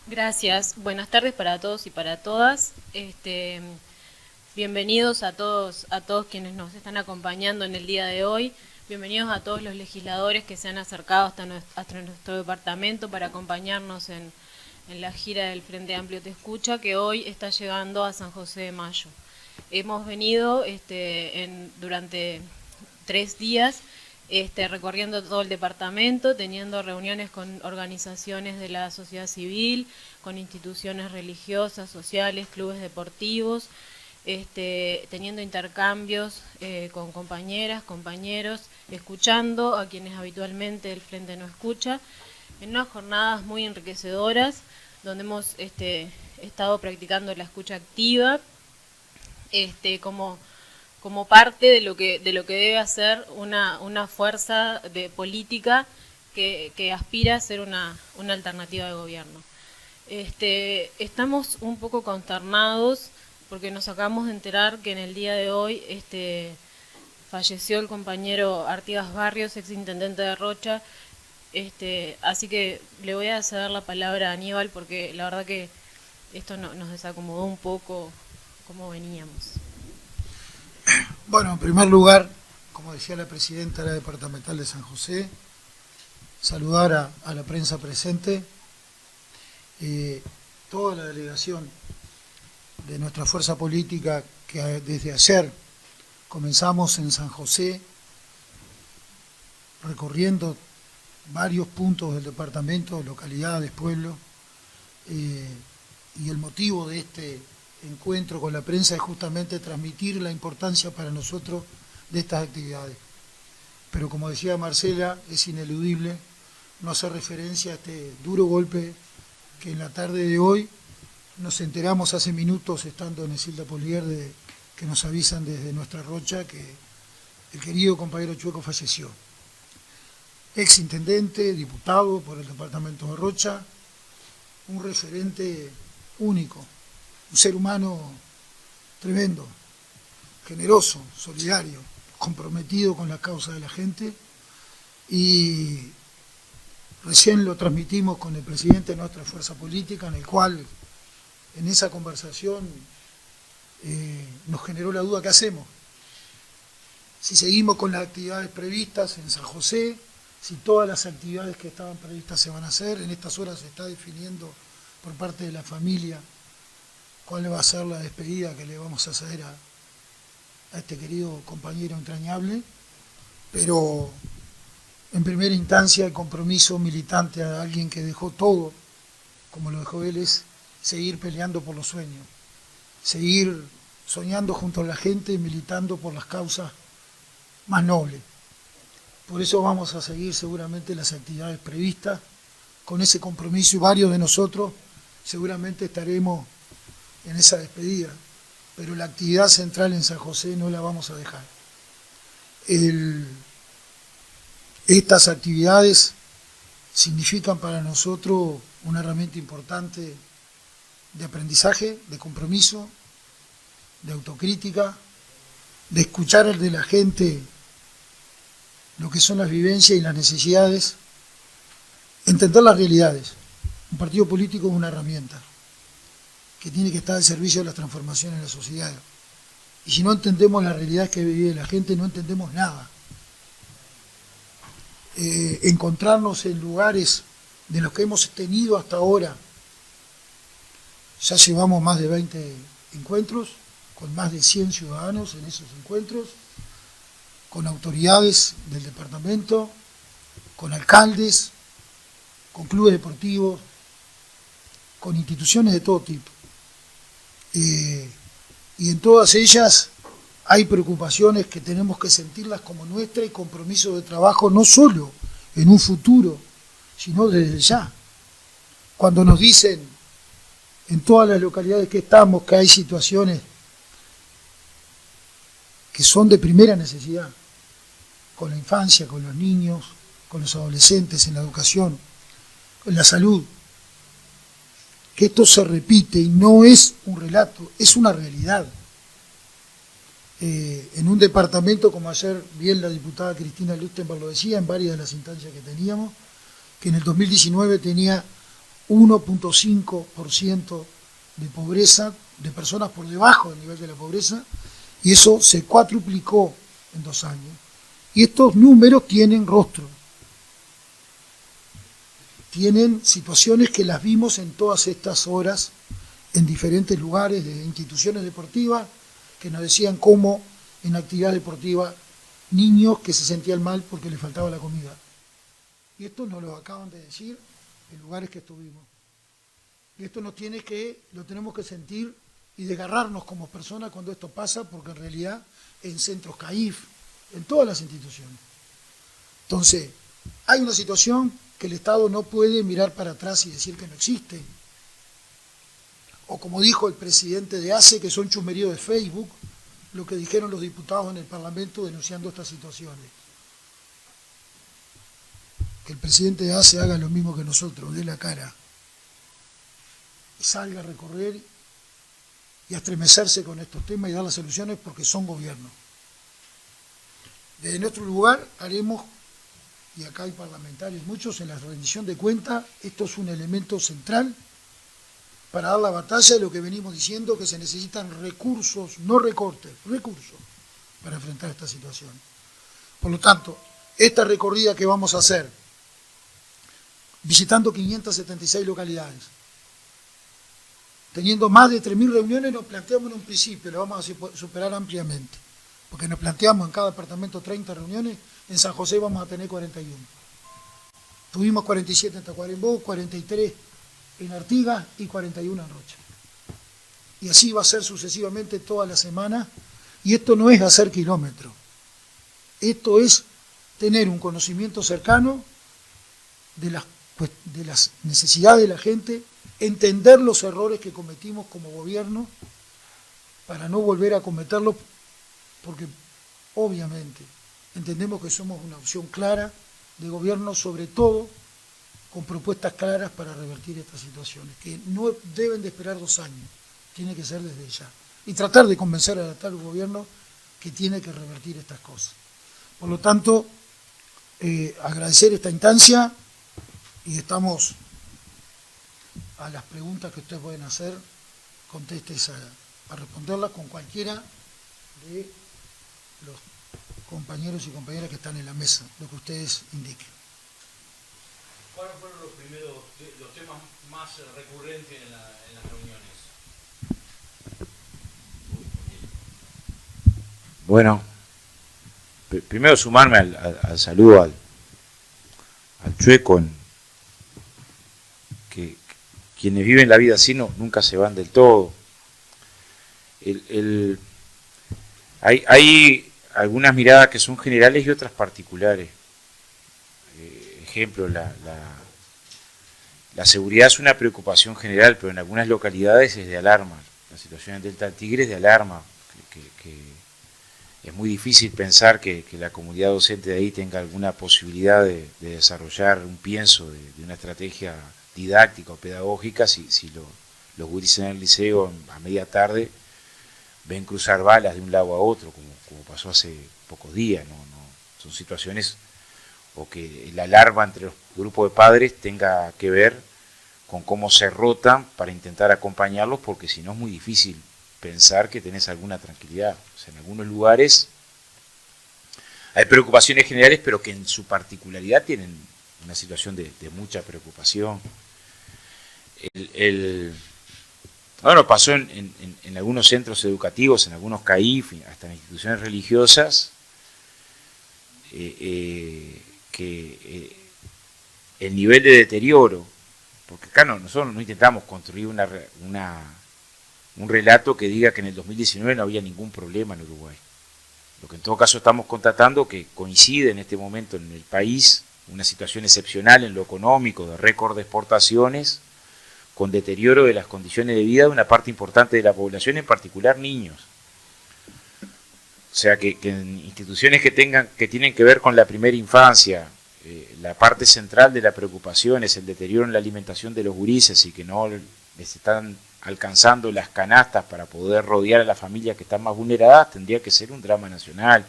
Gracias. Buenas tardes para todos y para todas. Bienvenidos a todos quienes nos están acompañando en el día de hoy. Bienvenidos a todos los legisladores que se han acercado hasta nuestro departamento para acompañarnos en la gira del Frente Amplio Te Escucha, que hoy está llegando a San José de Mayo. Hemos venido durante 3 días recorriendo todo el departamento, teniendo reuniones con organizaciones de la sociedad civil, con instituciones religiosas, sociales, clubes deportivos, teniendo intercambios con compañeras, compañeros, escuchando a quienes habitualmente el Frente no escucha, en unas jornadas muy enriquecedoras, donde hemos estado practicando la escucha activa, como parte de lo que debe hacer una fuerza de política que aspira a ser una alternativa de gobierno. Estamos un poco consternados porque nos acabamos de enterar que en el día de hoy falleció el compañero Artigas Barrios, exintendente de Rocha. Así que le voy a ceder la palabra a Aníbal porque la verdad que esto nos desacomodó un poco como veníamos. Bueno, en primer lugar, como decía la presidenta de la departamental de San José, saludar a la prensa presente, toda la delegación de nuestra fuerza política que desde ayer comenzamos en San José, recorriendo varios puntos del departamento, localidades, pueblos, y el motivo de este encuentro con la prensa es justamente transmitir la importancia para nosotros de estas actividades. Pero como decía Marcela, es ineludible no hacer referencia a este duro golpe que en la tarde de hoy nos enteramos hace minutos, estando en Isilda Polier, que nos avisan desde nuestra Rocha que el querido compañero Chueco falleció. Ex intendente, diputado por el departamento de Rocha, un referente único, un ser humano tremendo, generoso, solidario, comprometido con la causa de la gente, y recién lo transmitimos con el presidente de nuestra fuerza política, en el cual en esa conversación nos generó la duda: ¿qué hacemos? Si seguimos con las actividades previstas en San José, si todas las actividades que estaban previstas se van a hacer. En estas horas se está definiendo por parte de la familia cuál va a ser la despedida que le vamos a hacer a este querido compañero entrañable, pero en primera instancia el compromiso militante a alguien que dejó todo, como lo dejó él, es seguir peleando por los sueños, seguir soñando junto a la gente y militando por las causas más nobles. Por eso vamos a seguir seguramente las actividades previstas con ese compromiso, y varios de nosotros seguramente estaremos en esa despedida, pero la actividad central en San José no la vamos a dejar. Estas actividades significan para nosotros una herramienta importante de aprendizaje, de compromiso, de autocrítica, de escuchar de la gente lo que son las vivencias y las necesidades, entender las realidades. Un partido político es una herramienta que tiene que estar al servicio de las transformaciones en la sociedad. Y si no entendemos la realidad que vive la gente, no entendemos nada. Encontrarnos en lugares de los que hemos tenido hasta ahora, ya llevamos más de 20 encuentros, con más de 100 ciudadanos en esos encuentros, con autoridades del departamento, con alcaldes, con clubes deportivos, con instituciones de todo tipo. Y en todas ellas hay preocupaciones que tenemos que sentirlas como nuestra, y compromiso de trabajo no solo en un futuro, sino desde ya. Cuando nos dicen en todas las localidades que estamos que hay situaciones que son de primera necesidad, con la infancia, con los niños, con los adolescentes, en la educación, en la salud, que esto se repite y no es un relato, es una realidad. En un departamento, como ayer bien la diputada Cristina Lustenberg lo decía, en varias de las instancias que teníamos, que en el 2019 tenía 1.5% de pobreza, de personas por debajo del nivel de la pobreza, y eso se cuatruplicó en 2 años. Y estos números tienen rostro, tienen situaciones que las vimos en todas estas horas, en diferentes lugares de instituciones deportivas, que nos decían cómo en actividad deportiva niños que se sentían mal porque les faltaba la comida. Y esto nos lo acaban de decir en lugares que estuvimos. Y esto lo tenemos que sentir y desgarrarnos como personas cuando esto pasa, porque en realidad en centros CAIF, en todas las instituciones. Entonces, hay una situación que el Estado no puede mirar para atrás y decir que no existe. O como dijo el presidente de ACE, que son chusmeríos de Facebook, lo que dijeron los diputados en el Parlamento denunciando estas situaciones. Que el presidente de ACE haga lo mismo que nosotros, dé la cara y salga a recorrer y a estremecerse con estos temas y dar las soluciones, porque son gobierno. Desde nuestro lugar haremos, y acá hay parlamentarios muchos, en la rendición de cuentas, esto es un elemento central para dar la batalla de lo que venimos diciendo, que se necesitan recursos, no recortes, recursos, para enfrentar esta situación. Por lo tanto, esta recorrida que vamos a hacer, visitando 576 localidades, teniendo más de 3.000 reuniones, nos planteamos en un principio, lo vamos a superar ampliamente, porque nos planteamos en cada departamento 30 reuniones, en San José vamos a tener 41. Tuvimos 47 en Tacuarembó, 43 en Artigas y 41 en Rocha. Y así va a ser sucesivamente toda la semana, y esto no es hacer kilómetros, esto es tener un conocimiento cercano de las necesidades de la gente, entender los errores que cometimos como gobierno para no volver a cometerlos, porque obviamente entendemos que somos una opción clara de gobierno, sobre todo con propuestas claras para revertir estas situaciones, que no deben de esperar 2 años, tiene que ser desde ya. Y tratar de convencer al actual gobierno que tiene que revertir estas cosas. Por lo tanto, agradecer esta instancia, y estamos a las preguntas que ustedes pueden hacer, contestes a responderlas con cualquiera de los compañeros y compañeras que están en la mesa, lo que ustedes indiquen. ¿Cuáles fueron los temas más recurrentes en las reuniones? Bueno, primero sumarme al saludo al Chueco, que quienes viven la vida así nunca se van del todo. Hay algunas miradas que son generales y otras particulares. Ejemplo, la seguridad es una preocupación general, pero en algunas localidades es de alarma. La situación en Delta del Tigre es de alarma, que es muy difícil pensar que la comunidad docente de ahí tenga alguna posibilidad de desarrollar un pienso de una estrategia didáctica o pedagógica si los gurises en el liceo a media tarde ven cruzar balas de un lado a otro, como pasó hace pocos días. Son situaciones, o que la alarma entre los grupos de padres tenga que ver con cómo se rotan para intentar acompañarlos, porque si no es muy difícil pensar que tenés alguna tranquilidad. O sea, en algunos lugares hay preocupaciones generales, pero que en su particularidad tienen una situación de mucha preocupación. Bueno, pasó en algunos centros educativos, en algunos CAIF, hasta en instituciones religiosas, que el nivel de deterioro, porque acá nosotros no intentamos construir un relato que diga que en el 2019 no había ningún problema en Uruguay. Lo que en todo caso estamos constatando que coincide en este momento en el país una situación excepcional en lo económico, de récord de exportaciones, con deterioro de las condiciones de vida de una parte importante de la población, en particular niños. O sea, que en instituciones que tienen que ver con la primera infancia, la parte central de la preocupación es el deterioro en la alimentación de los gurises, y que no les están alcanzando las canastas para poder rodear a las familias que están más vulneradas, tendría que ser un drama nacional,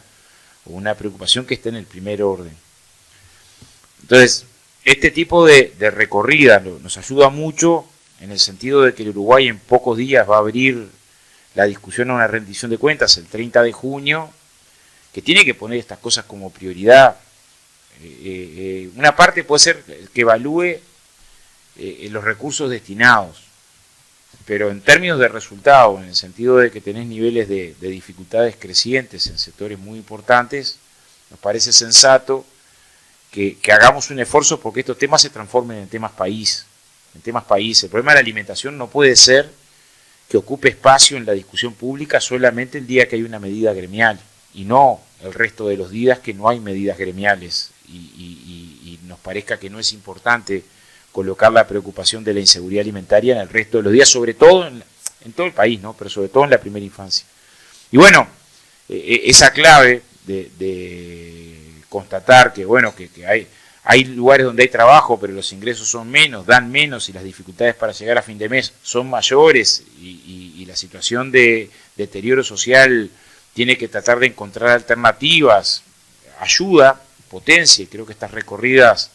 o una preocupación que esté en el primer orden. Entonces, este tipo de recorrida nos ayuda mucho en el sentido de que el Uruguay en pocos días va a abrir la discusión a una rendición de cuentas el 30 de junio, que tiene que poner estas cosas como prioridad. Una parte puede ser que evalúe los recursos destinados, pero en términos de resultados, en el sentido de que tenés niveles de dificultades crecientes en sectores muy importantes, nos parece sensato que hagamos un esfuerzo porque estos temas se transformen en temas país. El problema de la alimentación no puede ser que ocupe espacio en la discusión pública solamente el día que hay una medida gremial y no el resto de los días que no hay medidas gremiales y nos parezca que no es importante colocar la preocupación de la inseguridad alimentaria en el resto de los días, sobre todo en todo el país, ¿no? Pero sobre todo en la primera infancia. Y bueno, esa clave de constatar que, bueno, que hay lugares donde hay trabajo, pero los ingresos son menos, dan menos y las dificultades para llegar a fin de mes son mayores y la situación de deterioro social tiene que tratar de encontrar alternativas, ayuda, potencia, y creo que estas recorridas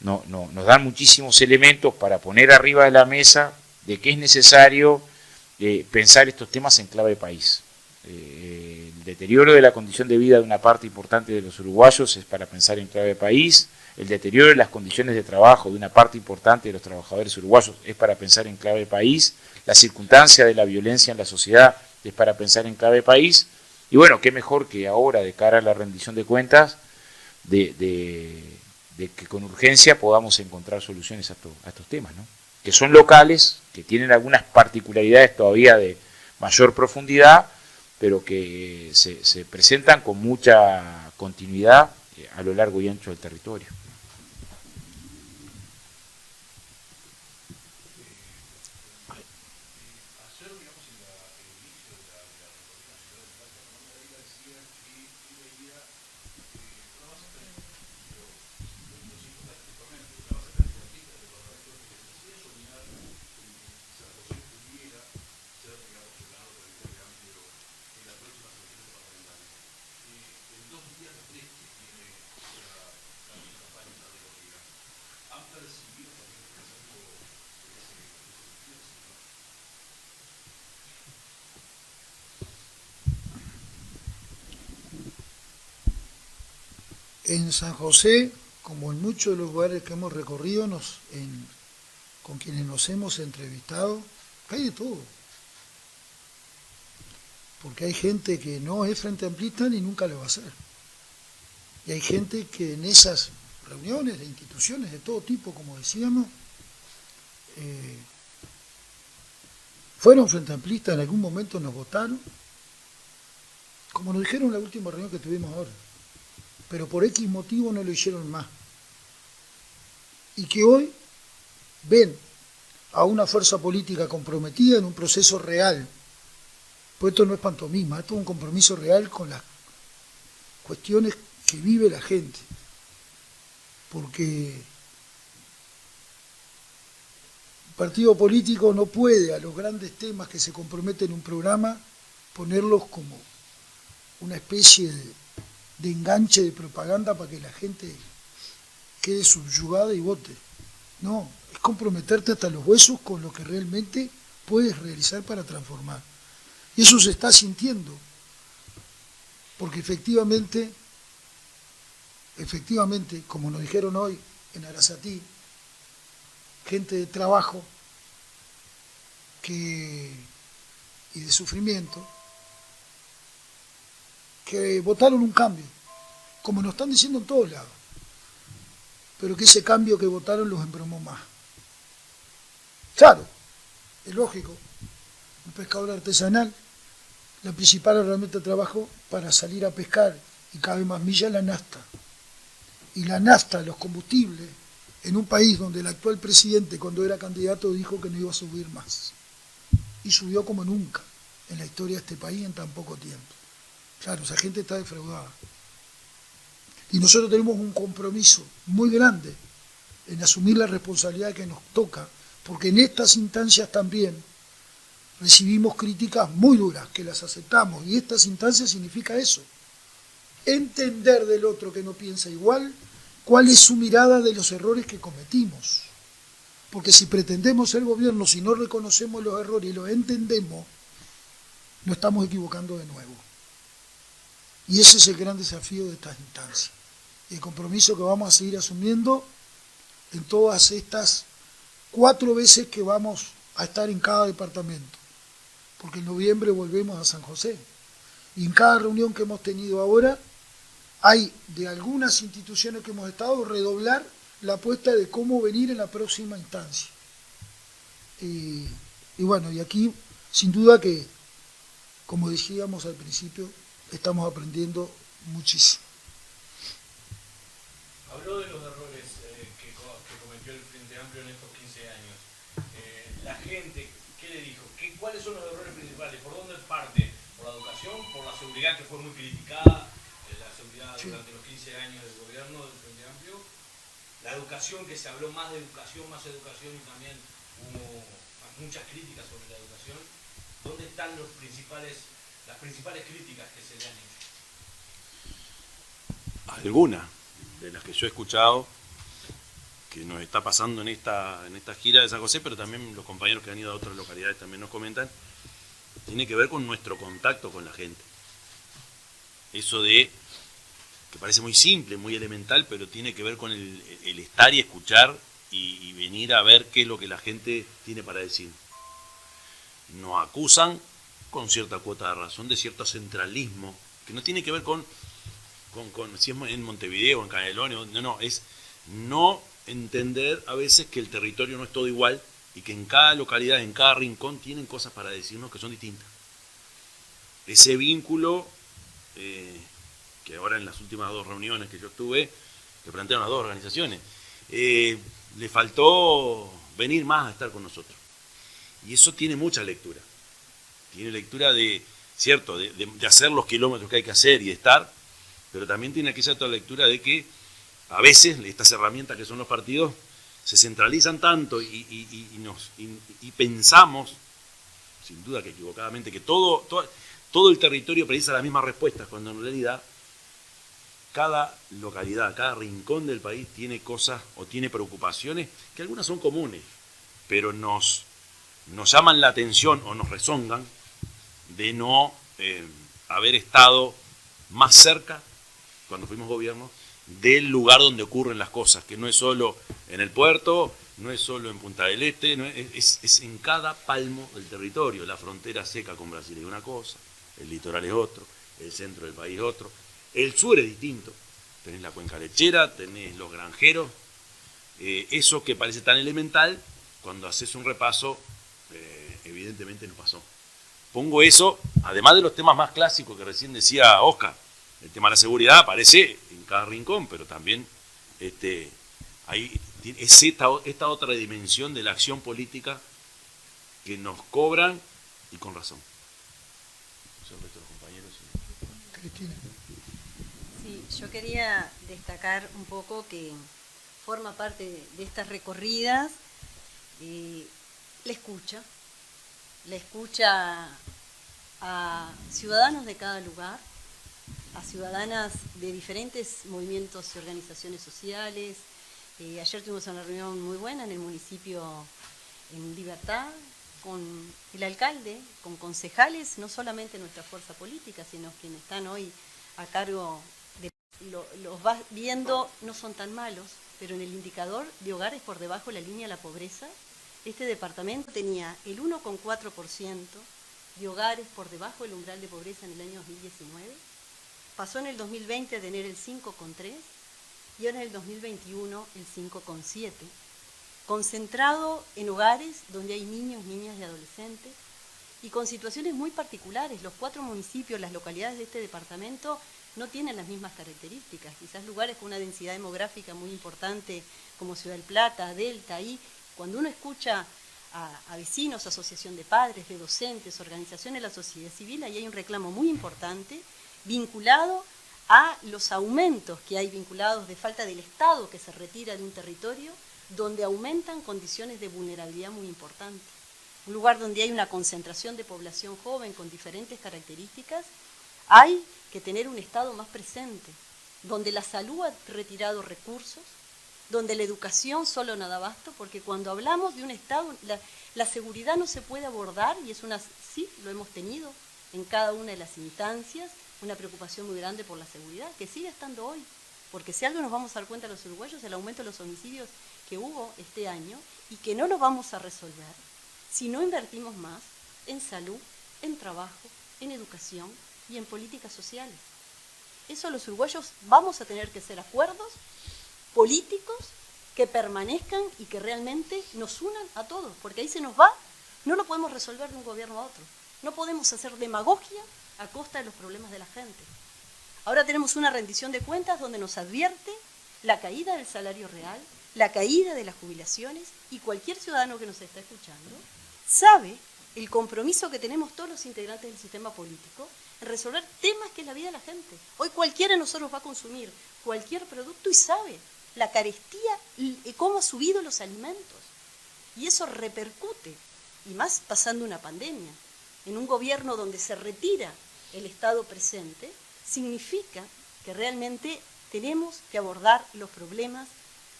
nos dan muchísimos elementos para poner arriba de la mesa de que es necesario pensar estos temas en clave país. El deterioro de la condición de vida de una parte importante de los uruguayos es para pensar en clave país. El deterioro de las condiciones de trabajo de una parte importante de los trabajadores uruguayos es para pensar en clave país. La circunstancia de la violencia en la sociedad es para pensar en clave país. Y bueno, qué mejor que ahora, de cara a la rendición de cuentas, de que con urgencia podamos encontrar soluciones a estos temas, ¿no? Que son locales, que tienen algunas particularidades todavía de mayor profundidad, pero que se presentan con mucha continuidad a lo largo y ancho del territorio. En San José, como en muchos de los lugares que hemos recorrido, con quienes nos hemos entrevistado, hay de todo. Porque hay gente que no es frente amplista ni nunca lo va a ser. Y hay gente que en esas reuniones de instituciones de todo tipo, como decíamos, fueron frente amplistas, en algún momento nos votaron, como nos dijeron en la última reunión que tuvimos ahora, pero por X motivo no lo hicieron más. Y que hoy ven a una fuerza política comprometida en un proceso real, pues esto no es pantomima, esto es un compromiso real con las cuestiones que vive la gente, porque el partido político no puede a los grandes temas que se comprometen en un programa ponerlos como una especie de enganche de propaganda para que la gente quede subyugada y vote. No, es comprometerte hasta los huesos con lo que realmente puedes realizar para transformar. Y eso se está sintiendo, porque efectivamente, como nos dijeron hoy en Arasatí, gente de trabajo y de sufrimiento, que votaron un cambio, como nos están diciendo en todos lados, pero que ese cambio que votaron los embromó más. Claro, es lógico, un pescador artesanal, la principal herramienta de trabajo para salir a pescar y cada vez más millas es la nafta. Y la nafta, los combustibles, en un país donde el actual presidente, cuando era candidato, dijo que no iba a subir más. Y subió como nunca en la historia de este país en tan poco tiempo. Claro, esa gente está defraudada. Y nosotros tenemos un compromiso muy grande en asumir la responsabilidad que nos toca, porque en estas instancias también recibimos críticas muy duras, que las aceptamos, y estas instancias significa eso, entender del otro que no piensa igual cuál es su mirada de los errores que cometimos. Porque si pretendemos ser gobierno, si no reconocemos los errores y los entendemos, nos estamos equivocando de nuevo. Y ese es el gran desafío de estas instancias. El compromiso que vamos a seguir asumiendo en todas estas 4 veces que vamos a estar en cada departamento. Porque en noviembre volvemos a San José. Y en cada reunión que hemos tenido ahora, hay de algunas instituciones que hemos estado redoblar la apuesta de cómo venir en la próxima instancia. Y bueno, y aquí sin duda que, como decíamos al principio, estamos aprendiendo muchísimo. Habló de los errores que cometió el Frente Amplio en estos 15 años. La gente, ¿qué le dijo? ¿Cuáles son los errores principales? ¿Por dónde parte? ¿Por la educación? ¿Por la seguridad, que fue muy criticada? La seguridad durante los 15 años del gobierno del Frente Amplio. La educación, que se habló más de educación, y también hubo muchas críticas sobre la educación. ¿Dónde están las principales críticas que se le han hecho? Algunas de las que yo he escuchado que nos está pasando en esta gira de San José, pero también los compañeros que han ido a otras localidades también nos comentan, tiene que ver con nuestro contacto con la gente. Eso de, que parece muy simple, muy elemental, pero tiene que ver con el estar y escuchar y venir a ver qué es lo que la gente tiene para decir. Nos acusan con cierta cuota de razón de cierto centralismo, que no tiene que ver con si es en Montevideo, en Canelones, no, es no entender a veces que el territorio no es todo igual y que en cada localidad, en cada rincón, tienen cosas para decirnos que son distintas. Ese vínculo, que ahora en las últimas 2 reuniones que yo estuve, que plantearon las 2 organizaciones, le faltó venir más a estar con nosotros. Y eso tiene mucha lectura. Tiene lectura de, cierto, de hacer los kilómetros que hay que hacer y de estar, pero también tiene aquella otra lectura de que a veces estas herramientas que son los partidos se centralizan tanto y pensamos, sin duda que equivocadamente, que todo el territorio precisa las mismas respuestas, cuando en realidad cada localidad, cada rincón del país tiene cosas o tiene preocupaciones que algunas son comunes, pero nos llaman la atención o nos rezongan de no haber estado más cerca, cuando fuimos gobierno, del lugar donde ocurren las cosas, que no es solo en el puerto, no es solo en Punta del Este, es en cada palmo del territorio. La frontera seca con Brasil es una cosa, el litoral es otro, el centro del país es otro, el sur es distinto, tenés la cuenca lechera, tenés los granjeros, eso que parece tan elemental, cuando haces un repaso, evidentemente no pasó. Pongo eso, además de los temas más clásicos que recién decía Oscar, el tema de la seguridad aparece en cada rincón, pero también ahí es esta otra dimensión de la acción política que nos cobran y con razón. Cristina. Sí, yo quería destacar un poco que forma parte de estas recorridas la escucha a ciudadanos de cada lugar, a ciudadanas de diferentes movimientos y organizaciones sociales. Ayer tuvimos una reunión muy buena en el municipio en Libertad, con el alcalde, con concejales, no solamente nuestra fuerza política, sino quienes están hoy a cargo de... Los vas viendo, no son tan malos, pero en el indicador de hogares por debajo de la línea de la pobreza, este departamento tenía el 1,4% de hogares por debajo del umbral de pobreza en el año 2019, pasó en el 2020 a tener el 5,3% y ahora en el 2021 el 5,7%, concentrado en hogares donde hay niños, niñas y adolescentes, y con situaciones muy particulares. Los 4 municipios, las localidades de este departamento no tienen las mismas características. Quizás lugares con una densidad demográfica muy importante como Ciudad del Plata, Delta, y cuando uno escucha a vecinos, asociación de padres, de docentes, organizaciones de la sociedad civil, ahí hay un reclamo muy importante vinculado a los aumentos que hay vinculados de falta del Estado que se retira de un territorio donde aumentan condiciones de vulnerabilidad muy importantes. Un lugar donde hay una concentración de población joven con diferentes características, hay que tener un Estado más presente. donde la salud ha retirado recursos, donde la educación solo no da abasto, porque cuando hablamos de un Estado, la seguridad no se puede abordar, y sí, lo hemos tenido en cada una de las instancias, una preocupación muy grande por la seguridad, que sigue estando hoy, porque si algo nos vamos a dar cuenta los uruguayos, el aumento de los homicidios que hubo este año, y que no lo vamos a resolver si no invertimos más en salud, en trabajo, en educación y en políticas sociales. Eso los uruguayos vamos a tener que hacer acuerdos políticos que permanezcan y que realmente nos unan a todos, porque ahí se nos va, no lo podemos resolver de un gobierno a otro. No podemos hacer demagogia a costa de los problemas de la gente. Ahora tenemos una rendición de cuentas donde nos advierte la caída del salario real, la caída de las jubilaciones, y cualquier ciudadano que nos está escuchando sabe el compromiso que tenemos todos los integrantes del sistema político en resolver temas que es la vida de la gente. Hoy cualquiera de nosotros va a consumir cualquier producto y sabe la carestía y cómo ha subido los alimentos. Y eso repercute, y más pasando una pandemia, en un gobierno donde se retira el Estado presente, significa que realmente tenemos que abordar los problemas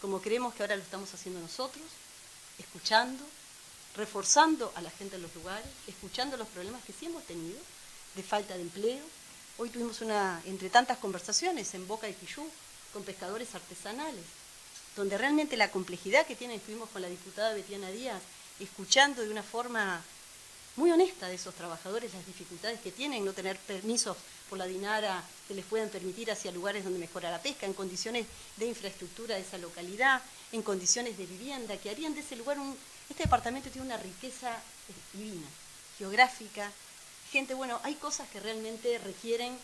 como creemos que ahora lo estamos haciendo nosotros, escuchando, reforzando a la gente en los lugares, escuchando los problemas que sí hemos tenido, de falta de empleo. Hoy tuvimos entre tantas conversaciones en Boca de Quillú, con pescadores artesanales, donde realmente la complejidad que tienen, estuvimos con la diputada Betiana Díaz, escuchando de una forma muy honesta de esos trabajadores las dificultades que tienen, no tener permisos por la DINARA que les puedan permitir hacia lugares donde mejora la pesca, en condiciones de infraestructura de esa localidad, en condiciones de vivienda, que harían de ese lugar Este departamento tiene una riqueza divina, geográfica, gente, bueno, hay cosas que realmente requieren,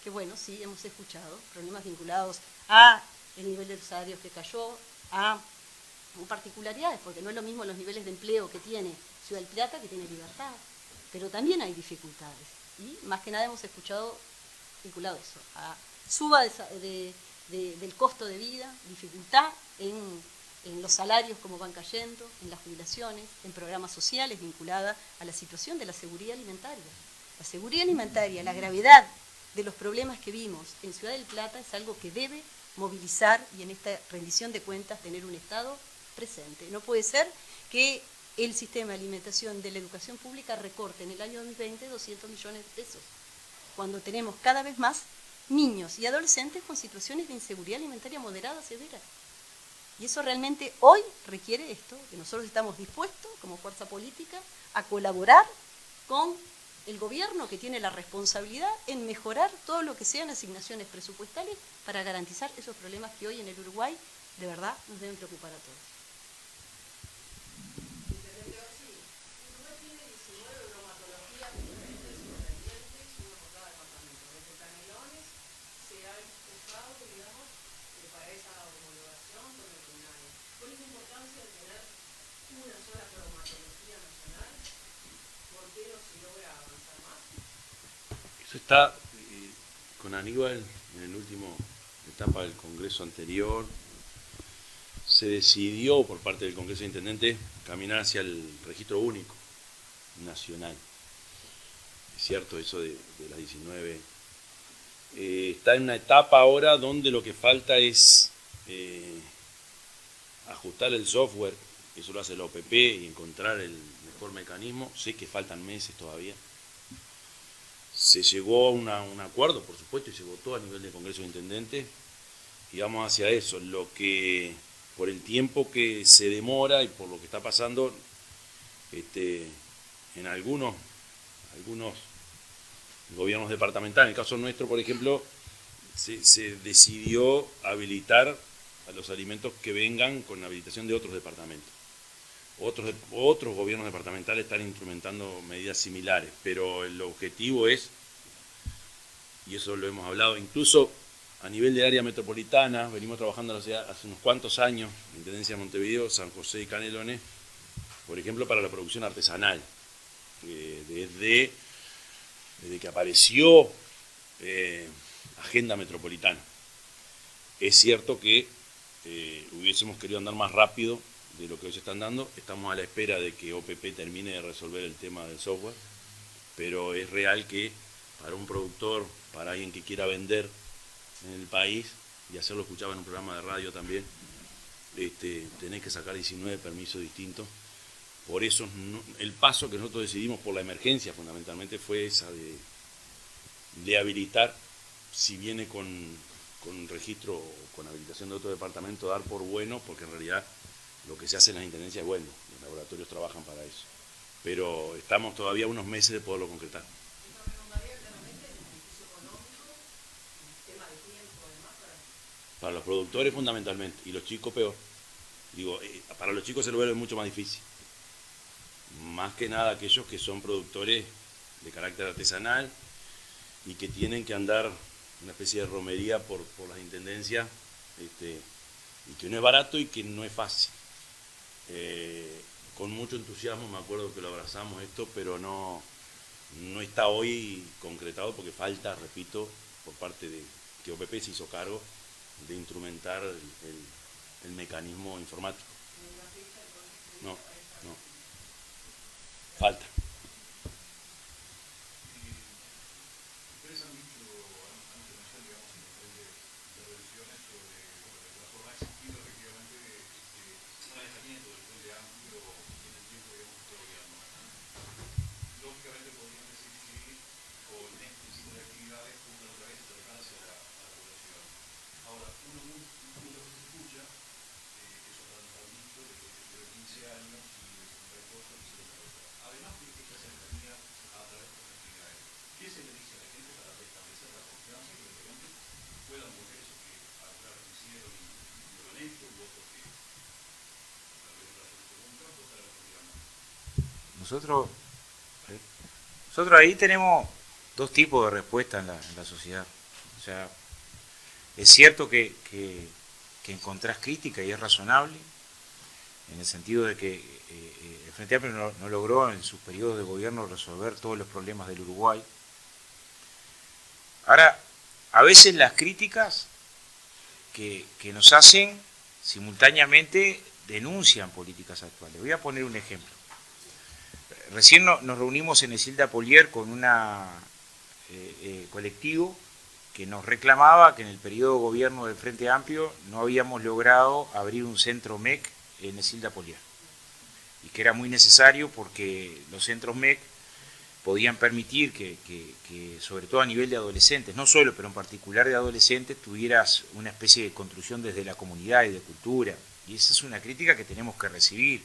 que bueno, sí, hemos escuchado, problemas vinculados a el nivel de los salarios que cayó, a particularidades, porque no es lo mismo los niveles de empleo que tiene Ciudad del Plata que tiene Libertad, pero también hay dificultades, y más que nada hemos escuchado vinculado a eso, a suba del costo de vida, dificultad en los salarios como van cayendo, en las jubilaciones, en programas sociales vinculadas a la situación de la seguridad alimentaria. La seguridad alimentaria, la gravedad de los problemas que vimos en Ciudad del Plata es algo que debe movilizar y en esta rendición de cuentas tener un Estado presente. No puede ser que el sistema de alimentación de la educación pública recorte en el año 2020 200 millones de pesos, cuando tenemos cada vez más niños y adolescentes con situaciones de inseguridad alimentaria moderada, severa. Y eso realmente hoy requiere esto, que nosotros estamos dispuestos como fuerza política a colaborar con el gobierno que tiene la responsabilidad en mejorar todo lo que sean asignaciones presupuestales para garantizar esos problemas que hoy en el Uruguay de verdad nos deben preocupar a todos. Eso está con Aníbal en la última etapa del Congreso anterior. Se decidió por parte del Congreso de Intendentes caminar hacia el registro único nacional. Es cierto eso de las 19. Está en una etapa ahora donde lo que falta es ajustar el software, eso lo hace la OPP, y encontrar el mejor mecanismo. Sé que faltan meses todavía. Se llegó a un acuerdo, por supuesto, y se votó a nivel del Congreso de Intendentes, y vamos hacia eso. Lo que, por el tiempo que se demora y por lo que está pasando, en algunos gobiernos departamentales, en el caso nuestro, por ejemplo, se decidió habilitar a los alimentos que vengan con habilitación de otros departamentos. Otros gobiernos departamentales están instrumentando medidas similares, pero el objetivo es, y eso lo hemos hablado, incluso a nivel de área metropolitana, venimos trabajando hace unos cuantos años, en Intendencia de Montevideo, San José y Canelones, por ejemplo, para la producción artesanal. Desde que apareció Agenda Metropolitana. Es cierto que hubiésemos querido andar más rápido de lo que hoy se están dando. Estamos a la espera de que OPP termine de resolver el tema del software, pero es real que para un productor, para alguien que quiera vender en el país, y ayer lo escuchaba en un programa de radio también, tenés que sacar 19 permisos distintos. Por eso el paso que nosotros decidimos por la emergencia fundamentalmente fue esa de habilitar, si viene con registro o con habilitación de otro departamento, dar por bueno, porque en realidad lo que se hace en las intendencias es bueno, los laboratorios trabajan para eso. Pero estamos todavía unos meses de poderlo concretar. Para los productores fundamentalmente, y los chicos peor. Digo, para los chicos se lo vuelve mucho más difícil. Más que nada aquellos que son productores de carácter artesanal y que tienen que andar una especie de romería por las intendencias, y que no es barato y que no es fácil. Con mucho entusiasmo me acuerdo que lo abrazamos esto, pero no está hoy concretado porque falta, repito, por parte de que OPP se hizo cargo de instrumentar el mecanismo informático. No. Falta. Nosotros ahí tenemos dos tipos de respuesta en la sociedad. O sea, es cierto que encontrás crítica y es razonable, en el sentido de que el Frente Amplio no logró en sus periodos de gobierno resolver todos los problemas del Uruguay. Ahora, a veces las críticas que nos hacen simultáneamente denuncian políticas actuales. Voy a poner un ejemplo. Recién nos reunimos en Isilda Polier con un colectivo que nos reclamaba que en el periodo de gobierno del Frente Amplio no habíamos logrado abrir un centro MEC en Isilda Polier, y que era muy necesario porque los centros MEC podían permitir que sobre todo a nivel de adolescentes, no solo, pero en particular de adolescentes, tuvieras una especie de construcción desde la comunidad y de cultura. Y esa es una crítica que tenemos que recibir.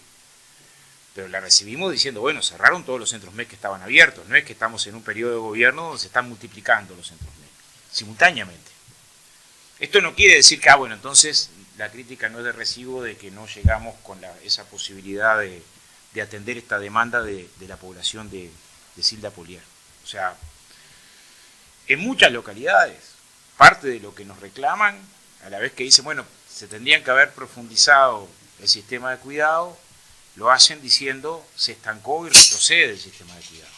Pero la recibimos diciendo, bueno, cerraron todos los centros MEC que estaban abiertos. No es que estamos en un periodo de gobierno donde se están multiplicando los centros MEC, simultáneamente. Esto no quiere decir que, bueno, entonces la crítica no es de recibo de que no llegamos con esa posibilidad de atender esta demanda de la población de Isilda Polier. O sea, en muchas localidades, parte de lo que nos reclaman, a la vez que dicen, bueno, se tendrían que haber profundizado el sistema de cuidado, lo hacen diciendo se estancó y retrocede el sistema de cuidado.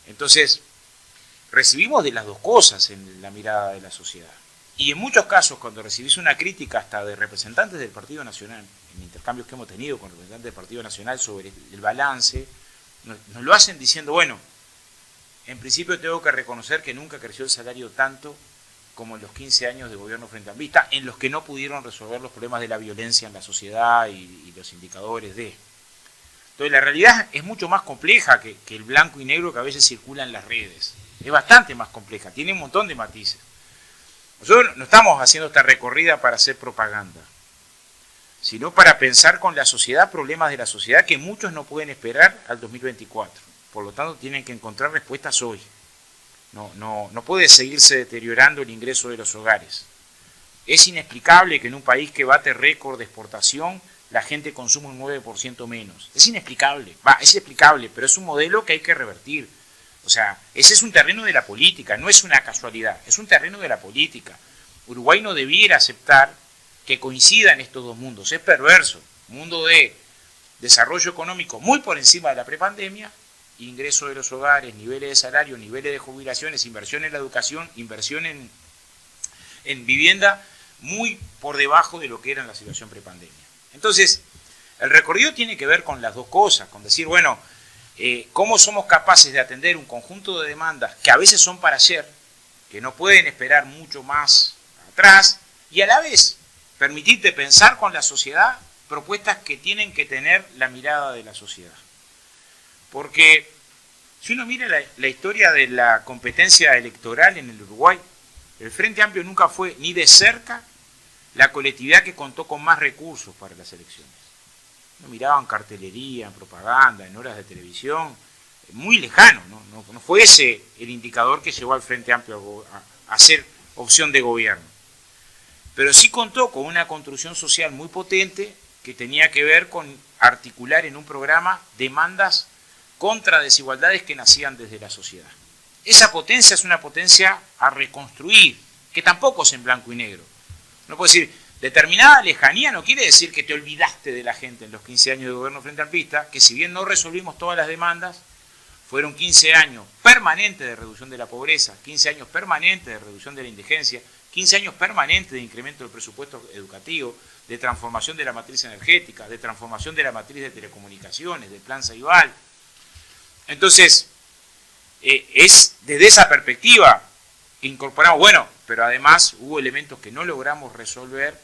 Entonces, recibimos de las dos cosas en la mirada de la sociedad. Y en muchos casos, cuando recibís una crítica hasta de representantes del Partido Nacional, en intercambios que hemos tenido con representantes del Partido Nacional sobre el balance, nos lo hacen diciendo, bueno, en principio tengo que reconocer que nunca creció el salario tanto como en los 15 años de gobierno frente amplista, en los que no pudieron resolver los problemas de la violencia en la sociedad y los indicadores de. Entonces la realidad es mucho más compleja que el blanco y negro que a veces circula en las redes. Es bastante más compleja, tiene un montón de matices. Nosotros no estamos haciendo esta recorrida para hacer propaganda, sino para pensar con la sociedad problemas de la sociedad que muchos no pueden esperar al 2024. Por lo tanto, tienen que encontrar respuestas hoy. No puede seguirse deteriorando el ingreso de los hogares. Es inexplicable que en un país que bate récord de exportación la gente consuma un 9% menos. Es inexplicable. Es explicable, pero es un modelo que hay que revertir. O sea, ese es un terreno de la política, no es una casualidad, es un terreno de la política. Uruguay no debiera aceptar que coincidan estos dos mundos. Es perverso. Mundo de desarrollo económico muy por encima de la prepandemia, ingreso de los hogares, niveles de salario, niveles de jubilaciones, inversión en la educación, inversión en vivienda, muy por debajo de lo que era en la situación prepandemia. Entonces, el recorrido tiene que ver con las dos cosas, con decir, bueno, cómo somos capaces de atender un conjunto de demandas que a veces son para ayer, que no pueden esperar mucho más atrás, y a la vez permitirte pensar con la sociedad propuestas que tienen que tener la mirada de la sociedad. Porque si uno mira la historia de la competencia electoral en el Uruguay, el Frente Amplio nunca fue ni de cerca la colectividad que contó con más recursos para las elecciones. No miraban cartelería, en propaganda, en horas de televisión, muy lejano, no fue ese el indicador que llevó al Frente Amplio a ser opción de gobierno. Pero sí contó con una construcción social muy potente que tenía que ver con articular en un programa demandas contra desigualdades que nacían desde la sociedad. Esa potencia es una potencia a reconstruir, que tampoco es en blanco y negro. No puedo decir, determinada lejanía no quiere decir que te olvidaste de la gente en los 15 años de gobierno frente amplista, que si bien no resolvimos todas las demandas, fueron 15 años permanentes de reducción de la pobreza, 15 años permanentes de reducción de la indigencia, 15 años permanentes de incremento del presupuesto educativo, de transformación de la matriz energética, de transformación de la matriz de telecomunicaciones, del plan Ceibal. Entonces, es desde esa perspectiva que incorporamos, bueno, pero además hubo elementos que no logramos resolver,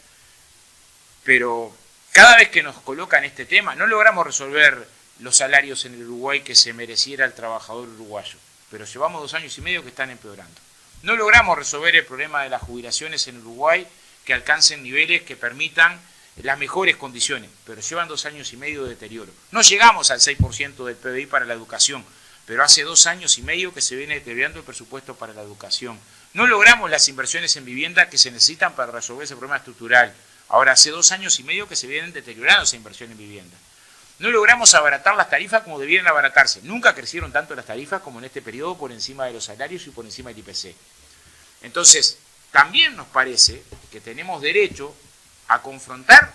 pero cada vez que nos colocan este tema, no logramos resolver los salarios en el Uruguay que se mereciera el trabajador uruguayo, pero llevamos 2 años y medio que están empeorando. No logramos resolver el problema de las jubilaciones en Uruguay que alcancen niveles que permitan las mejores condiciones, pero llevan 2 años y medio de deterioro. No llegamos al 6% del PBI para la educación, pero hace 2 años y medio que se viene deteriorando el presupuesto para la educación. No logramos las inversiones en vivienda que se necesitan para resolver ese problema estructural. Ahora hace 2 años y medio que se vienen deteriorando esa inversión en vivienda. No logramos abaratar las tarifas como debieran abaratarse. Nunca crecieron tanto las tarifas como en este periodo por encima de los salarios y por encima del IPC. Entonces, también nos parece que tenemos derecho a confrontar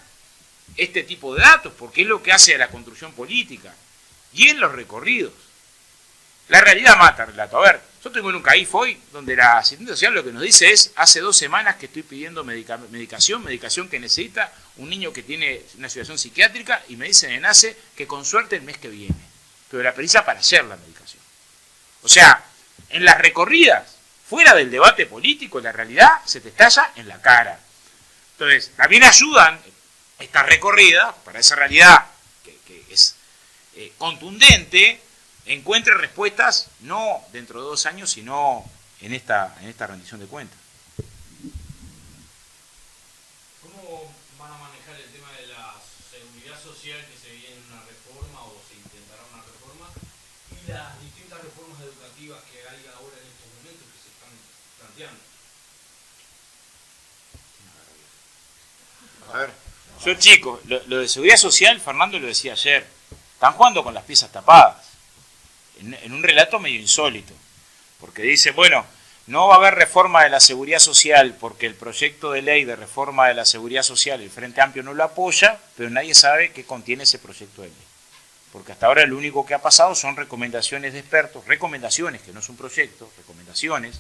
este tipo de datos, porque es lo que hace a la construcción política y en los recorridos. La realidad mata, relato. A ver, yo tengo en un CAIF hoy donde la asistente social lo que nos dice es, hace 2 semanas que estoy pidiendo medicación que necesita un niño que tiene una situación psiquiátrica y me dicen en ACE que con suerte el mes que viene. Pero la precisa para hacer la medicación. O sea, en las recorridas, fuera del debate político, la realidad se te estalla en la cara. Entonces, también ayudan estas recorridas para esa realidad que es contundente, encuentre respuestas no dentro de 2 años, sino en esta rendición de cuentas. ¿Cómo van a manejar el tema de la seguridad social, que se viene una reforma o se intentará una reforma, y las distintas reformas educativas que hay ahora en estos momentos que se están planteando? A ver, yo chico, lo de seguridad social, Fernando lo decía ayer, están jugando con las piezas tapadas. En un relato medio insólito, porque dice, bueno, no va a haber reforma de la seguridad social porque el proyecto de ley de reforma de la seguridad social, el Frente Amplio no lo apoya, pero nadie sabe qué contiene ese proyecto de ley. Porque hasta ahora lo único que ha pasado son recomendaciones de expertos, recomendaciones, que no es un proyecto, recomendaciones,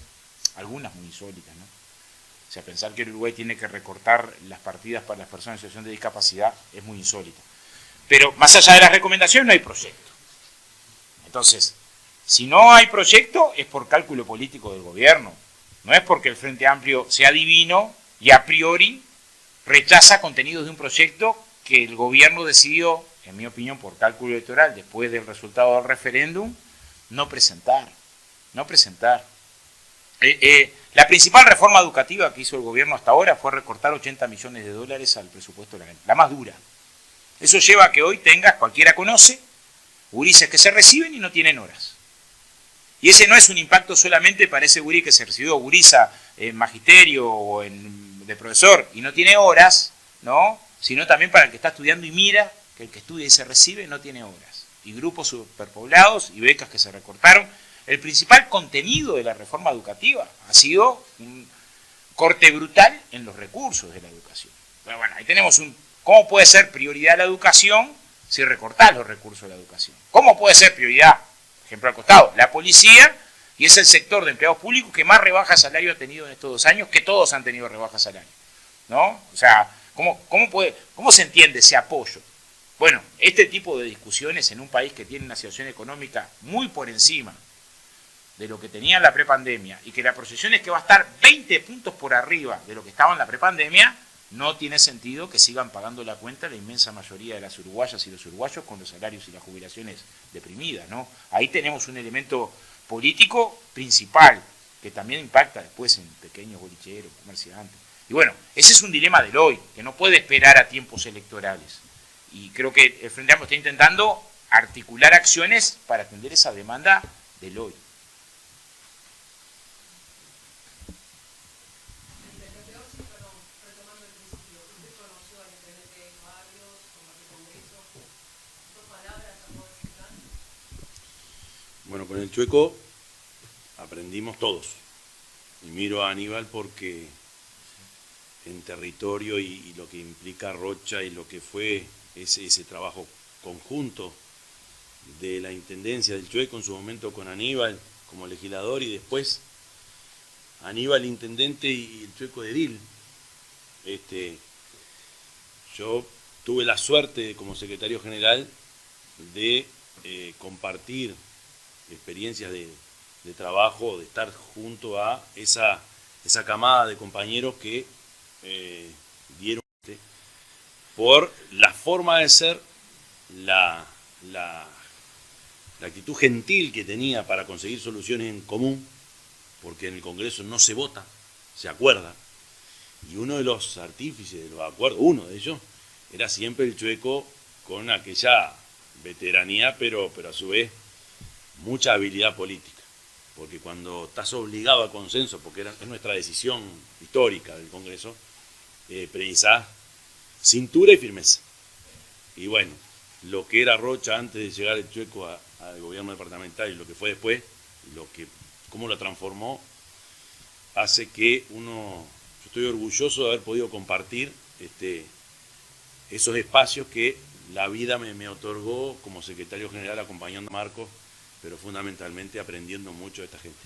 algunas muy insólitas, ¿no? O sea, pensar que el Uruguay tiene que recortar las partidas para las personas en situación de discapacidad es muy insólito. Pero más allá de las recomendaciones no hay proyecto. Entonces, si no hay proyecto es por cálculo político del gobierno, no es porque el Frente Amplio sea divino y a priori rechaza contenidos de un proyecto que el gobierno decidió, en mi opinión, por cálculo electoral, después del resultado del referéndum, no presentar. La principal reforma educativa que hizo el gobierno hasta ahora fue recortar $80 millones al presupuesto de la más dura. Eso lleva a que hoy tengas, cualquiera conoce, gurises que se reciben y no tienen horas. Y ese no es un impacto solamente para ese gurí que se recibió gurisa en magisterio o de profesor y no tiene horas, ¿no? Sino también para el que está estudiando y mira que el que estudia y se recibe no tiene horas. Y grupos superpoblados y becas que se recortaron. El principal contenido de la reforma educativa ha sido un corte brutal en los recursos de la educación. Pero bueno, ahí tenemos ¿cómo puede ser prioridad la educación si recortás los recursos de la educación? ¿Cómo puede ser prioridad, ejemplo al costado, la policía, y es el sector de empleados públicos que más rebaja salario ha tenido en estos 2 años, que todos han tenido rebaja salario? ¿No? O sea, ¿cómo se entiende ese apoyo? Bueno, este tipo de discusiones en un país que tiene una situación económica muy por encima de lo que tenía en la prepandemia y que la proyección es que va a estar 20 puntos por arriba de lo que estaba en la prepandemia, no tiene sentido que sigan pagando la cuenta la inmensa mayoría de las uruguayas y los uruguayos con los salarios y las jubilaciones deprimidas, ¿no? Ahí tenemos un elemento político principal que también impacta después en pequeños bolicheros, comerciantes. Y bueno, ese es un dilema del hoy, que no puede esperar a tiempos electorales. Y creo que el Frente Amplio está intentando articular acciones para atender esa demanda del hoy. Bueno, con el Chueco aprendimos todos. Y miro a Aníbal porque en territorio y lo que implica Rocha y lo que fue ese trabajo conjunto de la Intendencia del Chueco en su momento con Aníbal como legislador y después Aníbal intendente y el Chueco de edil. Yo tuve la suerte como secretario general de compartir experiencias de trabajo, de estar junto a esa camada de compañeros que dieron por la forma de ser, la actitud gentil que tenía para conseguir soluciones en común, porque en el Congreso no se vota, se acuerda, y uno de los artífices de los acuerdos, uno de ellos, era siempre el Chueco con aquella veteranía, pero a su vez mucha habilidad política, porque cuando estás obligado a consenso, porque es nuestra decisión histórica del Congreso, precisás cintura y firmeza. Y bueno, lo que era Rocha antes de llegar el Chueco al gobierno departamental y lo que fue después, cómo lo transformó, hace que yo estoy orgulloso de haber podido compartir esos espacios que la vida me otorgó como secretario general acompañando a Marcos, pero fundamentalmente aprendiendo mucho de esta gente.